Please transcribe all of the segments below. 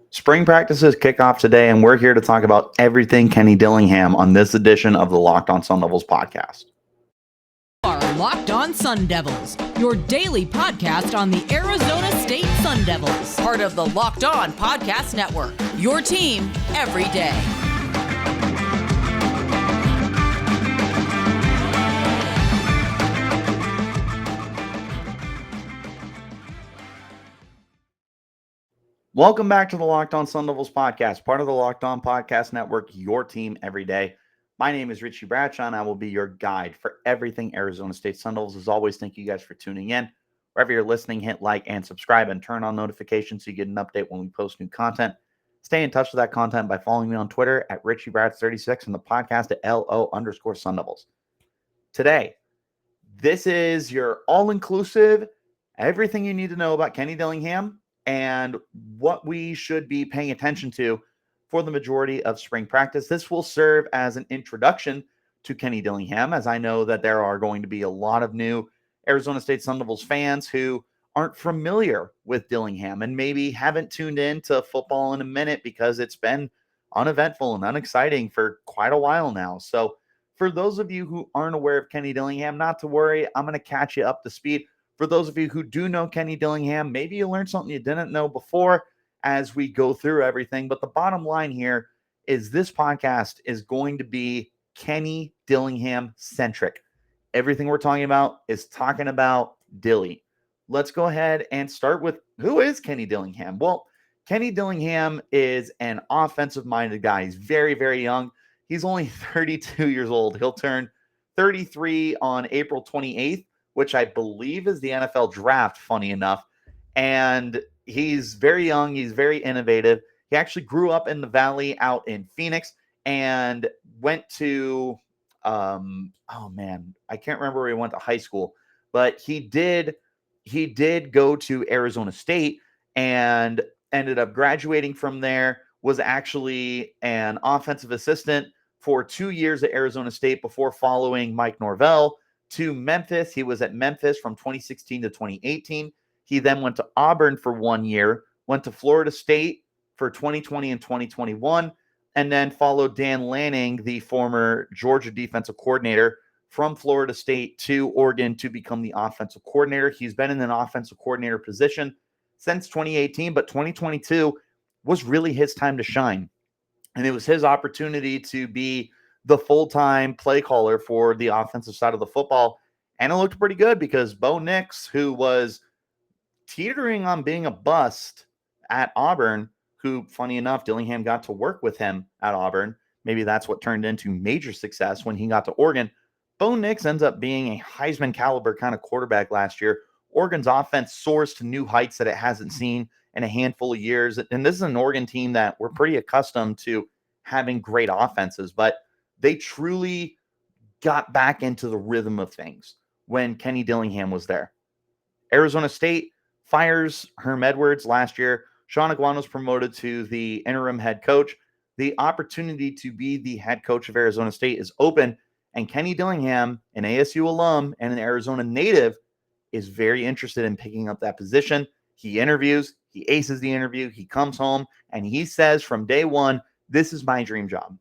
Spring practices kick off today, and we're here to talk about everything Kenny Dillingham on this edition of the Locked On Sun Devils podcast. Are Locked On Sun Devils, your daily podcast on the Arizona State Sun Devils, part of the Locked On Podcast Network, your team every day. Welcome back to the Locked On Sun Devils podcast, part of the Locked On Podcast Network, your team every day. My name is Richie Bradshaw, and I will be your guide for everything Arizona State Sun Devils. As always, thank you guys for tuning in. Wherever you're listening, hit like and subscribe and turn on notifications so you get an update when we post new content. Stay in touch with that content by following me on Twitter at RichieBrads36 and the podcast at LO_Sun Devils. Today, this is your all-inclusive, everything you need to know about Kenny Dillingham and what we should be paying attention to for the majority of spring practice. This will serve as an introduction to Kenny Dillingham, as I know that there are going to be a lot of new Arizona State Sun Devils fans who aren't familiar with Dillingham and maybe haven't tuned in to football in a minute because it's been uneventful and unexciting for quite a while now. So for those of you who aren't aware of Kenny Dillingham, not to worry, I'm going to catch you up to speed. For those of you who do know Kenny Dillingham, maybe you learned something you didn't know before as we go through everything. But the bottom line here is this podcast is going to be Kenny Dillingham centric. Everything we're talking about is talking about Dilly. Let's go ahead and start with, who is Kenny Dillingham? Well, Kenny Dillingham is an offensive-minded guy. He's very, very young. He's only 32 years old. He'll turn 33 on April 28th. Which I believe is the NFL draft, funny enough. And he's very young. He's very innovative. He actually grew up in the Valley out in Phoenix and went to, I can't remember where he went to high school, but he did go to Arizona State and ended up graduating from there, was actually an offensive assistant for 2 years at Arizona State before following Mike Norvell to Memphis. He was at Memphis from 2016 to 2018. He then went to Auburn for 1 year, went to Florida State for 2020 and 2021, and then followed Dan Lanning, the former Georgia defensive coordinator, from Florida State to Oregon to become the offensive coordinator. He's been in an offensive coordinator position since 2018, but 2022 was really his time to shine. And it was his opportunity to be the full-time play caller for the offensive side of the football. And it looked pretty good because Bo Nix, who was teetering on being a bust at Auburn, who, funny enough, Dillingham got to work with him at Auburn. Maybe that's what turned into major success when he got to Oregon. Bo Nix ends up being a Heisman caliber kind of quarterback last year. Oregon's offense soars to new heights that it hasn't seen in a handful of years. And this is an Oregon team that we're pretty accustomed to having great offenses, but they truly got back into the rhythm of things when Kenny Dillingham was there. Arizona State fires Herm Edwards last year. Shaun Aguano was promoted to the interim head coach. The opportunity to be the head coach of Arizona State is open, and Kenny Dillingham, an ASU alum and an Arizona native, is very interested in picking up that position. He interviews, he aces the interview, he comes home, and he says from day one, this is my dream job.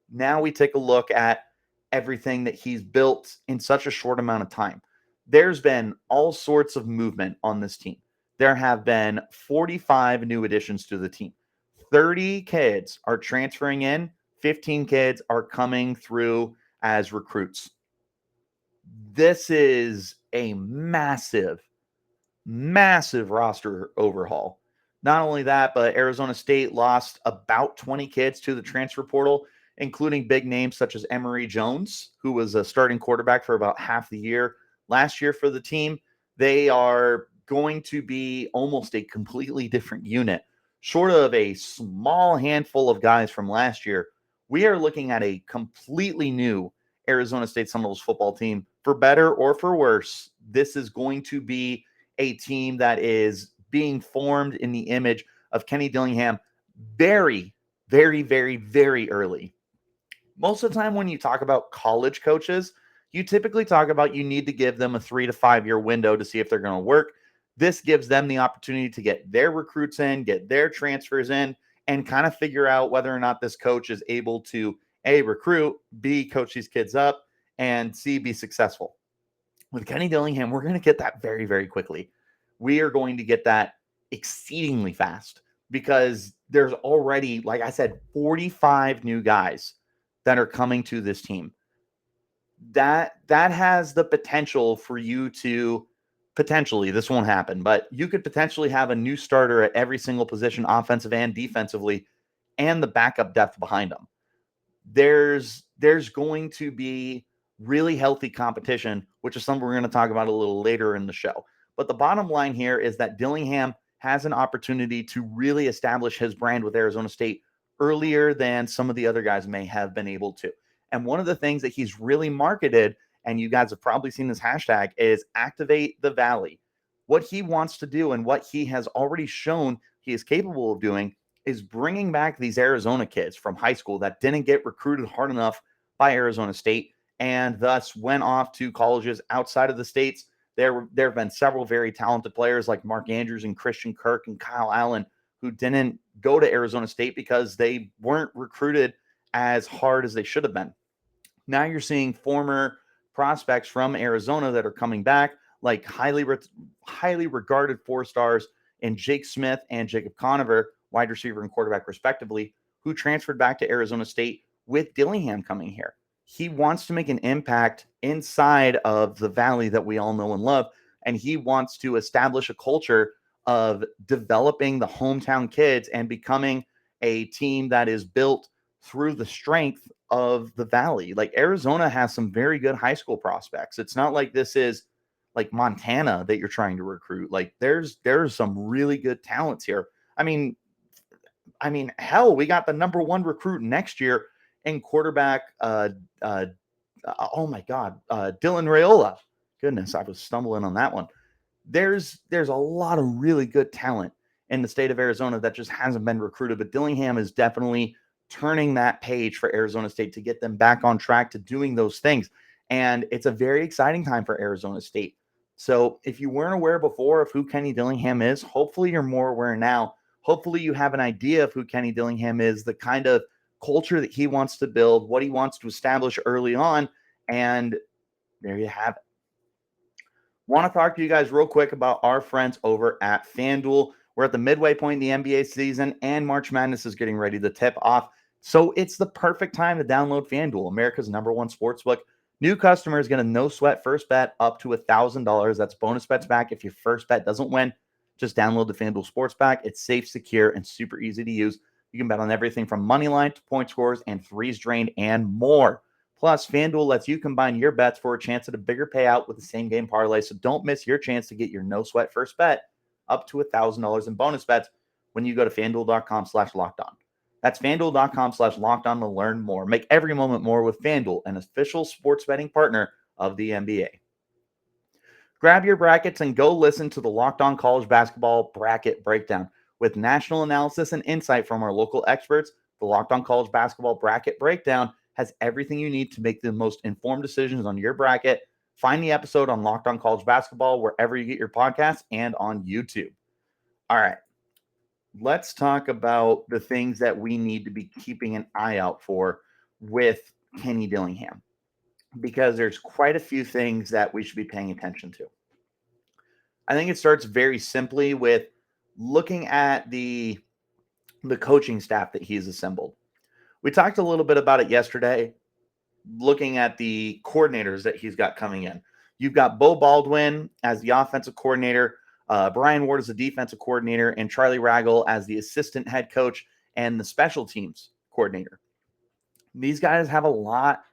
Now we take a look at everything that he's built in such a short amount of time. There's been all sorts of movement on this team. There have been 45 new additions to the team. 30 kids are transferring in. 15 kids are coming through as recruits. This is a massive, massive roster overhaul. Not only that, but Arizona State lost about 20 kids to the transfer portal, including big names such as Emory Jones, who was a starting quarterback for about half the year last year for the team. They are going to be almost a completely different unit. Short of a small handful of guys from last year, we are looking at a completely new Arizona State Sun Devils football team. For better or for worse, this is going to be a team that is being formed in the image of Kenny Dillingham very, very, very, very early. Most of the time when you talk about college coaches, you typically talk about you need to give them a 3 to 5 year window to see if they're going to work. This gives them the opportunity to get their recruits in, get their transfers in, and kind of figure out whether or not this coach is able to A, recruit, B, coach these kids up, and C, be successful. With Kenny Dillingham, we're going to get that very, very quickly. We are going to get that exceedingly fast because there's already, like I said, 45 new guys that are coming to this team. That has the potential for you to potentially, this won't happen, but you could potentially have a new starter at every single position, offensive and defensively, and the backup depth behind them. There's going to be really healthy competition, which is something we're going to talk about a little later in the show. But the bottom line here is that Dillingham has an opportunity to really establish his brand with Arizona State earlier than some of the other guys may have been able to. And one of the things that he's really marketed, and you guys have probably seen this hashtag, is activate the Valley. What he wants to do and what he has already shown he is capable of doing is bringing back these Arizona kids from high school that didn't get recruited hard enough by Arizona State and thus went off to colleges outside of the states. There have been several very talented players like Mark Andrews and Christian Kirk and Kyle Allen who didn't go to Arizona State because they weren't recruited as hard as they should have been. Now you're seeing former prospects from Arizona that are coming back, like highly regarded 4-stars in Jake Smith and Jacob Conover, wide receiver and quarterback respectively, who transferred back to Arizona State with Dillingham coming here. He wants to make an impact inside of the Valley that we all know and love, and he wants to establish a culture of developing the hometown kids and becoming a team that is built through the strength of the Valley. Like Arizona has some very good high school prospects. It's not like this is like Montana that you're trying to recruit. Like there's some really good talents here. I mean, hell, we got the number 1 recruit next year in quarterback. Oh my God, Dylan Raiola. Goodness, I was stumbling on that one. There's a lot of really good talent in the state of Arizona that just hasn't been recruited, but Dillingham is definitely turning that page for Arizona State to get them back on track to doing those things. And it's a very exciting time for Arizona State. So if you weren't aware before of who Kenny Dillingham is, hopefully you're more aware now. Hopefully you have an idea of who Kenny Dillingham is, the kind of culture that he wants to build, what he wants to establish early on. And there you have it. Want to talk to you guys real quick about our friends over at FanDuel. We're at the midway point in the NBA season, and March Madness is getting ready to tip off. So it's the perfect time to download FanDuel, America's #1 sportsbook. New customers get a no-sweat first bet up to $1,000. That's bonus bets back if your first bet doesn't win. Just download the FanDuel Sportsback. It's safe, secure, and super easy to use. You can bet on everything from money line to point scores and threes drained and more. Plus, FanDuel lets you combine your bets for a chance at a bigger payout with the same game parlay. So don't miss your chance to get your no-sweat first bet up to $1,000 in bonus bets when you go to FanDuel.com/lockedon. That's FanDuel.com/lockedon to learn more. Make every moment more with FanDuel, an official sports betting partner of the NBA. Grab your brackets and go listen to the Locked On College Basketball Bracket Breakdown. With national analysis and insight from our local experts, the Locked On College Basketball Bracket Breakdown has everything you need to make the most informed decisions on your bracket. Find the episode on Locked On College Basketball wherever you get your podcasts and on YouTube. All right, let's talk about the things that we need to be keeping an eye out for with Kenny Dillingham, because there's quite a few things that we should be paying attention to. I think it starts very simply with looking at the coaching staff that he's assembled. We talked a little bit about it yesterday, looking at the coordinators that he's got coming in. You've got Bo Baldwin as the offensive coordinator, Brian Ward as the defensive coordinator, and Charlie Ragel as the assistant head coach and the special teams coordinator. These guys have a lot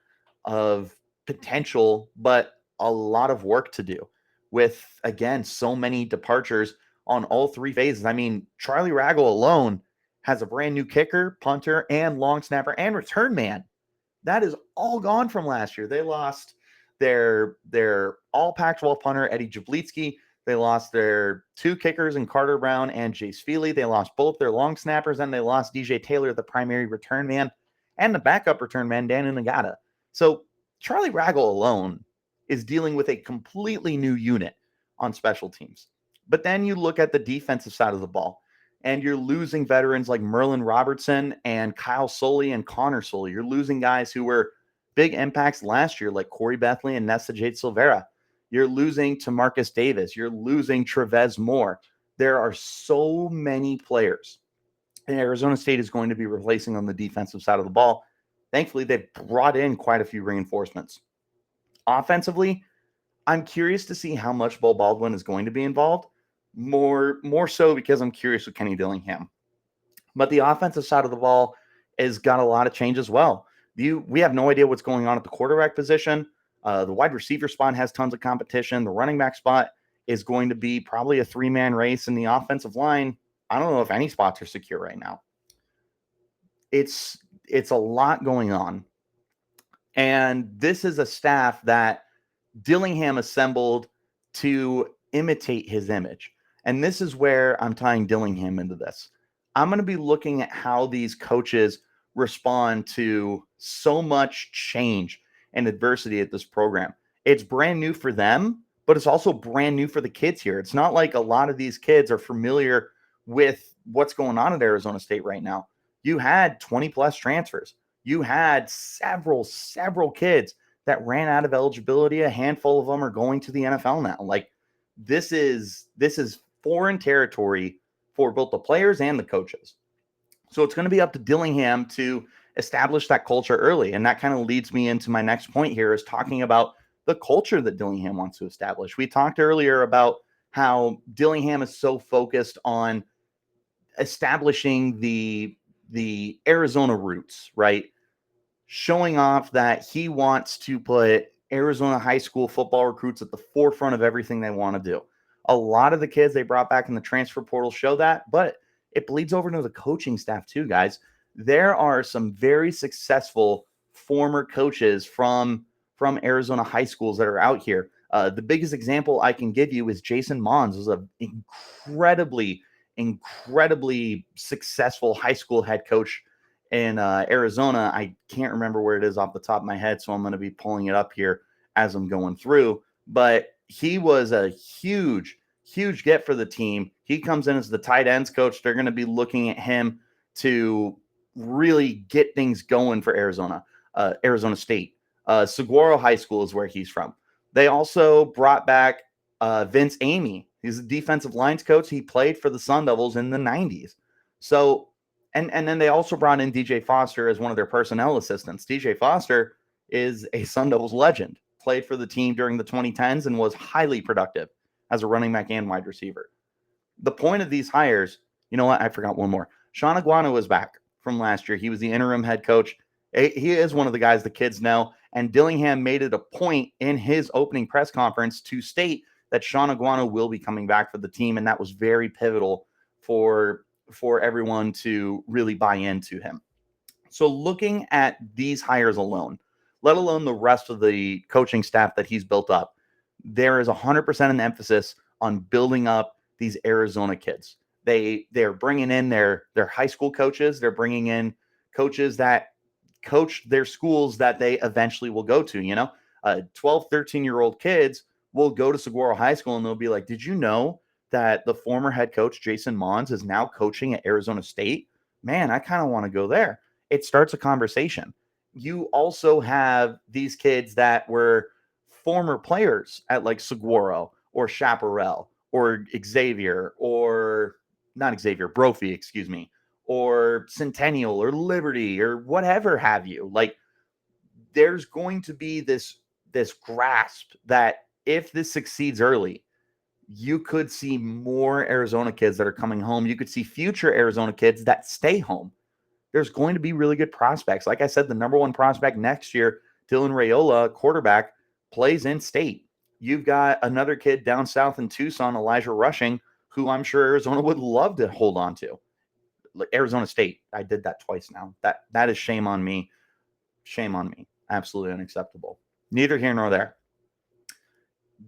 of potential, but a lot of work to do with, again, so many departures on all 3 phases. I mean, Charlie Ragel alone has a brand new kicker, punter, and long snapper and return man. That is all gone from last year. They lost their all Pac-12 punter, Eddie Jablitsky. They lost their 2 kickers in Carter Brown and Jace Feely. They lost both their long snappers, and they lost DJ Taylor, the primary return man, and the backup return man, Dan Nagata. So Charlie Ragel alone is dealing with a completely new unit on special teams. But then you look at the defensive side of the ball, And you're losing veterans like Merlin Robertson and Kyle Soley and Connor Soley. You're losing guys who were big impacts last year, like Corey Bethley and Nesta Jade Silvera. You're losing to Marcus Davis. You're losing Trevez Moore. There are so many players, and Arizona State is going to be replacing on the defensive side of the ball. Thankfully, they've brought in quite a few reinforcements. Offensively, I'm curious to see how much Bo Baldwin is going to be involved. More so because I'm curious with Kenny Dillingham. But the offensive side of the ball has got a lot of change as well. We have no idea what's going on at the quarterback position. The wide receiver spot has tons of competition. The running back spot is going to be probably a 3-man race. In the offensive line, I don't know if any spots are secure right now. It's a lot going on. And this is a staff that Dillingham assembled to imitate his image. And this is where I'm tying Dillingham into this. I'm going to be looking at how these coaches respond to so much change and adversity at this program. It's brand new for them, but it's also brand new for the kids here. It's not like a lot of these kids are familiar with what's going on at Arizona State right now. You had 20 plus transfers. You had several kids that ran out of eligibility. A handful of them are going to the NFL now. Like this is foreign territory for both the players and the coaches. So it's going to be up to Dillingham to establish that culture early. And that kind of leads me into my next point here, is talking about the culture that Dillingham wants to establish. We talked earlier about how Dillingham is so focused on establishing the Arizona roots, right? Showing off that he wants to put Arizona high school football recruits at the forefront of everything they want to do. A lot of the kids they brought back in the transfer portal show that, but it bleeds over into the coaching staff too, guys. There are some very successful former coaches from Arizona high schools that are out here. The biggest example I can give you is Jason Mons, who's an incredibly successful high school head coach in Arizona. I can't remember where it is off the top of my head, so I'm going to be pulling it up here as I'm going through. But he was a huge get for the team. He comes in as the tight ends coach. They're going to be looking at him to really get things going for Arizona State. Saguaro High School is where he's from. They also brought back Vince Amy. He's a defensive lines coach. He played for the Sun Devils in the 90s. So, and then they also brought in DJ Foster as one of their personnel assistants. DJ Foster is a Sun Devils legend, played for the team during the 2010s and was highly productive as a running back and wide receiver. The point of these hires, you know what? I forgot one more. Shaun Aguano is back from last year. He was the interim head coach. He is one of the guys the kids know. And Dillingham made it a point in his opening press conference to state that Shaun Aguano will be coming back for the team. And that was very pivotal for everyone to really buy into him. So looking at these hires alone, let alone the rest of the coaching staff that he's built up, there is 100% an emphasis on building up these Arizona kids. They're bringing in their high school coaches. They're bringing in coaches that coach their schools that they eventually will go to. 12, 13-year-old kids will go to Saguaro High School and they'll be like, did you know that the former head coach, Jason Mons, is now coaching at Arizona State? Man, I kind of want to go there. It starts a conversation. You also have these kids that were former players at like Saguaro or Chaparral or Xavier or not Xavier, Brophy, excuse me, or Centennial or Liberty or whatever have you. Like there's going to be this grasp that if this succeeds early, you could see more Arizona kids that are coming home. You could see future Arizona kids that stay home. There's going to be really good prospects. Like I said, the number one prospect next year, Dylan Raiola, quarterback, plays in state. You've got another kid down south in Tucson, Elijah Rushing, who I'm sure Arizona would love to hold on to. Arizona State, I did that twice now. That is shame on me. Shame on me. Absolutely unacceptable. Neither here nor there.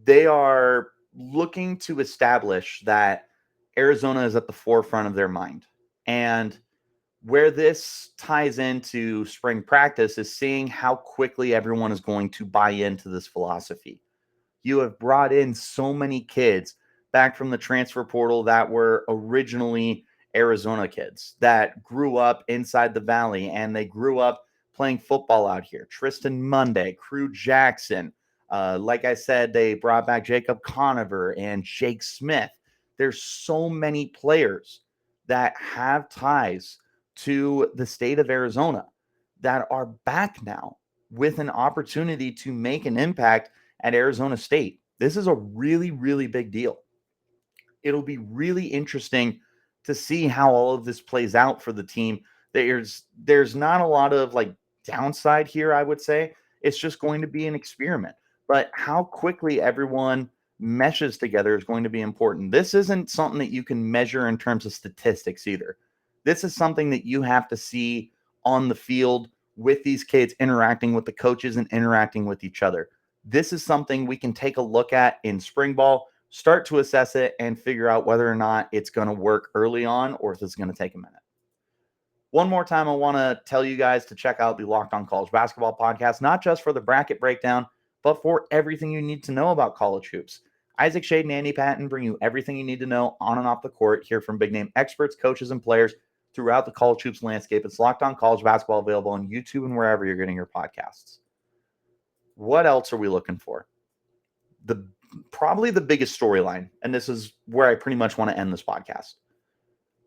They are looking to establish that Arizona is at the forefront of their mind. And where this ties into spring practice is seeing how quickly everyone is going to buy into this philosophy. You have brought in so many kids back from the transfer portal that were originally Arizona kids that grew up inside the Valley and they grew up playing football out here. Tristan Monday, Crew Jackson. Like I said, they brought back Jacob Conover and Jake Smith. There's so many players that have ties to the state of Arizona that are back now with an opportunity to make an impact at Arizona State. This is a really, really big deal. It'll be really interesting to see how all of this plays out for the team. There's not a lot of like downside here, I would say. It's just going to be an experiment. But how quickly everyone meshes together is going to be important. This isn't something that you can measure in terms of statistics either. This is something that you have to see on the field with these kids interacting with the coaches and interacting with each other. This is something we can take a look at in spring ball, start to assess it, and figure out whether or not it's going to work early on or if it's going to take a minute. One more time, I want to tell you guys to check out the Locked On College Basketball podcast, not just for the bracket breakdown, but for everything you need to know about college hoops. Isaac Shade and Andy Patton bring you everything you need to know on and off the court. Hear from big-name experts, coaches, and players throughout the college hoops landscape. It's Locked On College Basketball, available on YouTube and wherever you're getting your podcasts. What else are we looking for? Probably the biggest storyline, and this is where I pretty much want to end this podcast.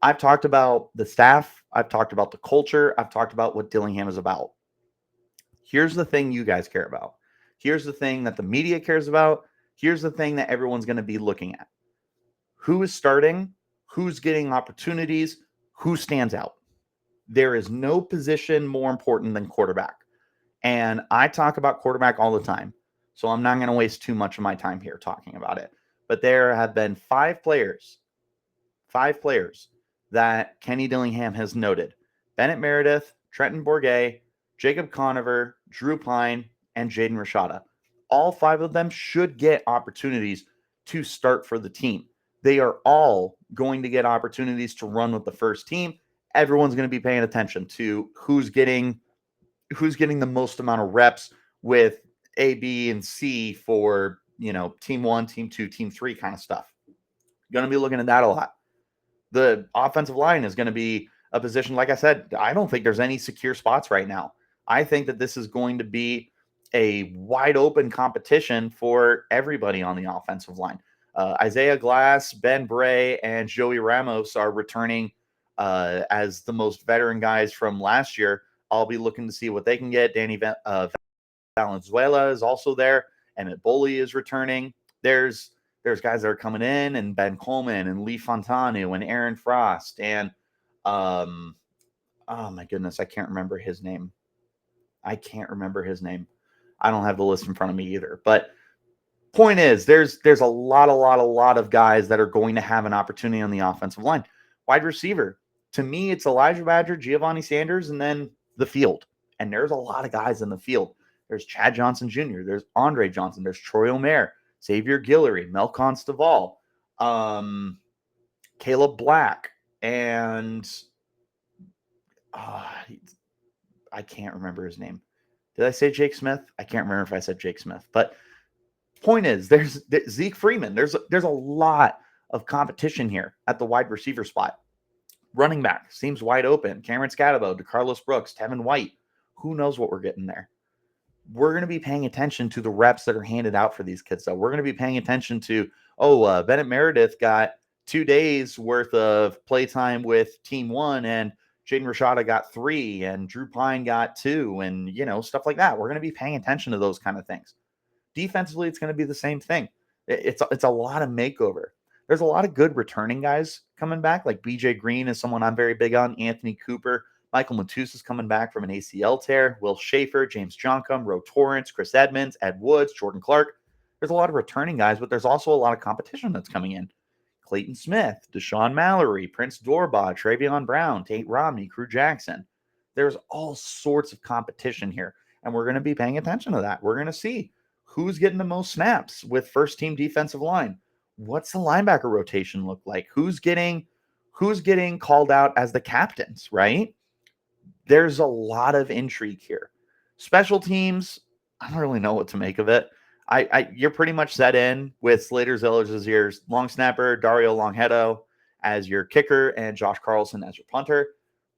I've talked about the staff. I've talked about the culture. I've talked about what Dillingham is about. Here's the thing you guys care about. Here's the thing that the media cares about. Here's the thing that everyone's going to be looking at. Who is starting? Who's getting opportunities? Who stands out? There is no position more important than quarterback. And I talk about quarterback all the time, so I'm not going to waste too much of my time here talking about it. But there have been five players that Kenny Dillingham has noted: Bennett Meredith, Trenton Bourget, Jacob Conover, Drew Pine, and Jaden Rashada. All five of them should get opportunities to start for the team. They are all going to get opportunities to run with the first team. Everyone's going to be paying attention to who's getting the most amount of reps with A, B, and C for, team 1, team 2, team 3 kind of stuff. Going to be looking at that a lot. The offensive line is going to be a position, like I said, I don't think there's any secure spots right now. I think that this is going to be a wide open competition for everybody on the offensive line. Isaiah Glass, Ben Bray, and Joey Ramos are returning as the most veteran guys from last year. I'll be looking to see what they can get. Danny Valenzuela is also there. Emmett Boley is returning. There's guys that are coming in, and Ben Coleman and Lee Fontanu and Aaron Frost and oh my goodness, I can't remember his name. I don't have the list in front of me either. But point is, there's a lot of guys that are going to have an opportunity on the offensive line. Wide receiver, to me, it's Elijah Badger, Giovanni Sanders, and then the field. And there's a lot of guys in the field. There's Chad Johnson Jr., there's Andre Johnson, there's Troy Omer, Xavier Guillory, Melcon Staval, Caleb Black, and I can't remember his name. Did I say Jake Smith? I can't remember if I said Jake Smith. But point is, there's Zeke Freeman. There's a lot of competition here at the wide receiver spot. Running back seems wide open. Cameron Scatabo, DeCarlos Brooks, Tevin White. Who knows what we're getting there? We're going to be paying attention to the reps that are handed out for these kids, though. We're going to be paying attention to, Bennett Meredith got 2 days worth of playtime with Team 1, and Jaden Rashada got 3, and Drew Pine got 2, and, stuff like that. We're going to be paying attention to those kind of things. Defensively, it's going to be the same thing. It's a lot of makeover. There's a lot of good returning guys coming back, like BJ Green is someone I'm very big on, Anthony Cooper, Michael Matus is coming back from an ACL tear, Will Schaefer, James Joncom, Ro Torrance, Chris Edmonds, Ed Woods, Jordan Clark. There's a lot of returning guys, but there's also a lot of competition that's coming in. Clayton Smith, Deshaun Mallory, Prince Dorba, Travion Brown, Tate Romney, Crew Jackson. There's all sorts of competition here, and we're going to be paying attention to that. We're going to see who's getting the most snaps with first-team defensive line. What's the linebacker rotation look like? Who's getting called out as the captains, right? There's a lot of intrigue here. Special teams, I don't really know what to make of it. You're pretty much set in with Slater Zillers as your long snapper, Dario Longhetto, as your kicker and Josh Carlson as your punter.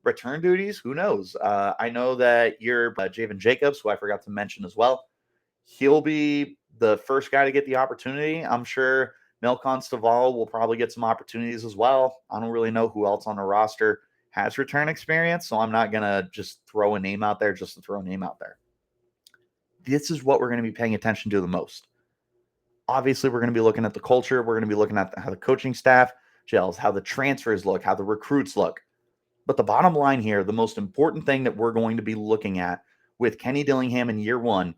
Return duties, who knows? I know that you're Javen Jacobs, who I forgot to mention as well. He'll be the first guy to get the opportunity. I'm sure Melkon Staval will probably get some opportunities as well. I don't really know who else on the roster has return experience, so I'm not going to just throw a name out there just to throw a name out there. This is what we're going to be paying attention to the most. Obviously, we're going to be looking at the culture. We're going to be looking at how the coaching staff gels, how the transfers look, how the recruits look. But the bottom line here, the most important thing that we're going to be looking at with Kenny Dillingham in year one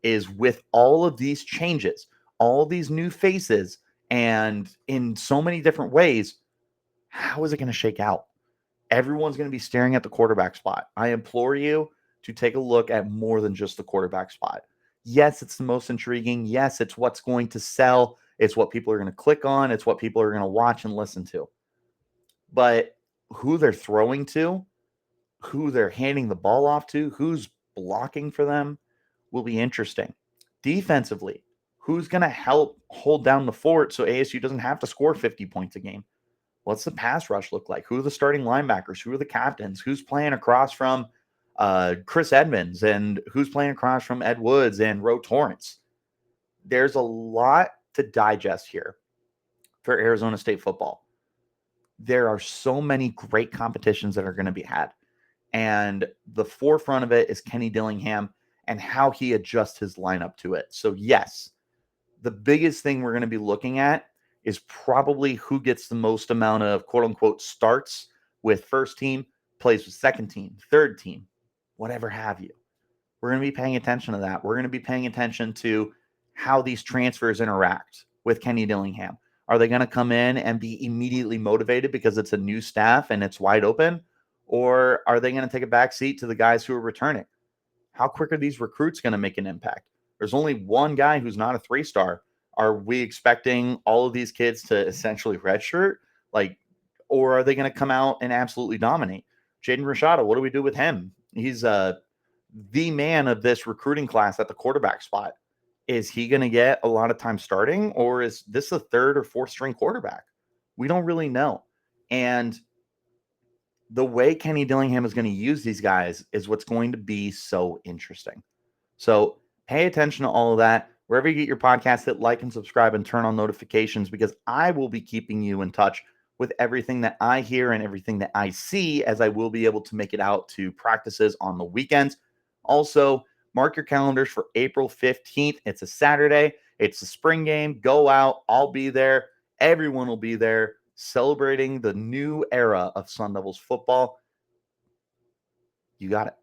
is with all of these changes, all these new faces, and in so many different ways, how is it going to shake out? Everyone's going to be staring at the quarterback spot. I implore you to take a look at more than just the quarterback spot. Yes, it's the most intriguing. Yes, it's what's going to sell. It's what people are going to click on. It's what people are going to watch and listen to. But who they're throwing to, who they're handing the ball off to, who's blocking for them will be interesting. Defensively, who's going to help hold down the fort so ASU doesn't have to score 50 points a game? What's the pass rush look like? Who are the starting linebackers? Who are the captains? Who's playing across from Chris Edmonds? And who's playing across from Ed Woods and Ro Torrance? There's a lot to digest here for Arizona State football. There are so many great competitions that are going to be had. And the forefront of it is Kenny Dillingham and how he adjusts his lineup to it. So, yes, the biggest thing we're going to be looking at is probably who gets the most amount of quote-unquote starts with first team, plays with second team, third team, whatever have you. We're going to be paying attention to that. We're going to be paying attention to how these transfers interact with Kenny Dillingham. Are they going to come in and be immediately motivated because it's a new staff and it's wide open? Or are they going to take a back seat to the guys who are returning? How quick are these recruits going to make an impact? There's only one guy who's not a 3-star. Are we expecting all of these kids to essentially redshirt? Or are they going to come out and absolutely dominate? Jaden Rashada, what do we do with him? He's the man of this recruiting class at the quarterback spot. Is he going to get a lot of time starting, or is this a third or fourth string quarterback? We don't really know. And the way Kenny Dillingham is going to use these guys is what's going to be so interesting. So pay attention to all of that. Wherever you get your podcast, hit like and subscribe and turn on notifications, because I will be keeping you in touch with everything that I hear and everything that I see, as I will be able to make it out to practices on the weekends. Also, mark your calendars for April 15th. It's a Saturday. It's a spring game. Go out. I'll be there. Everyone will be there celebrating the new era of Sun Devils football. You got it.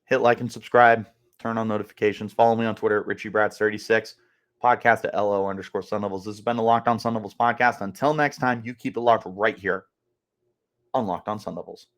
Hit like and subscribe. Turn on notifications. Follow me on Twitter at RichieBrats36. Podcast at LO_Sun Devils. This has been the Locked On Sun Devils podcast. Until next time, you keep it locked right here on Locked On Sun Devils.